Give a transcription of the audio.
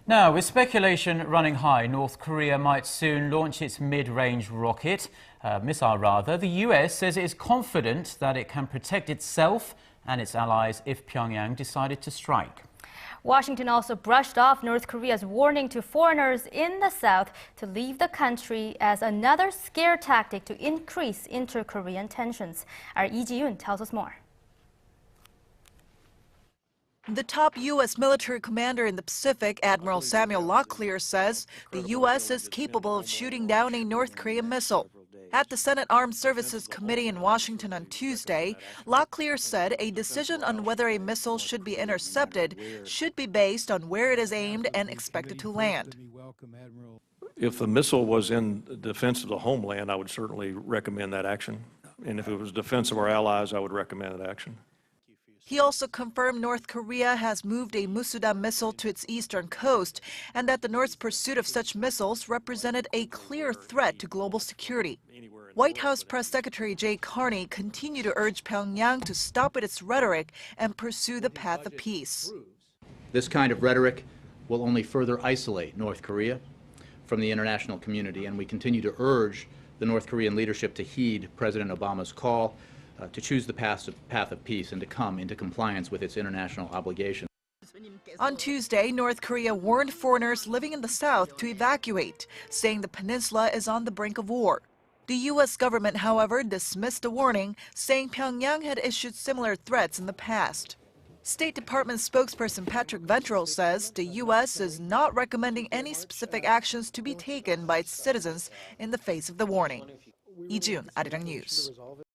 Now, with speculation running high, North Korea might soon launch its mid-range missile. The US says it is confident that it can protect itself and its allies if Pyongyang decided to strike. Washington also brushed off North Korea's warning to foreigners in the South to leave the country as another scare tactic to increase inter-Korean tensions. Our Lee Ji-yoon tells us more. The top U.S. military commander in the Pacific, Admiral Samuel Locklear, says the U.S. is capable of shooting down a North Korean missile. At the Senate Armed Services Committee in Washington on Tuesday, Locklear said a decision on whether a missile should be intercepted should be based on where it is aimed and expected to land. If the missile was in defense of the homeland, I would certainly recommend that action. And if it was defense of our allies, I would recommend that action. He also confirmed North Korea has moved a Musuda missile to its eastern coast and that the North's pursuit of such missiles represented a clear threat to global security. White House Press Secretary Jay Carney continued to urge Pyongyang to stop with its rhetoric and pursue the path of peace. This kind of rhetoric will only further isolate North Korea from the international community, and we continue to urge the North Korean leadership to heed President Obama's call to choose the path of peace and to come into compliance with its international obligations. On Tuesday, North Korea warned foreigners living in the South to evacuate, saying the peninsula is on the brink of war. The U.S. government, however, dismissed the warning, saying Pyongyang had issued similar threats in the past. State Department spokesperson Patrick Ventrell says the U.S. is not recommending any specific actions to be taken by its citizens in the face of the warning. Lee Ji-yoon, Arirang News.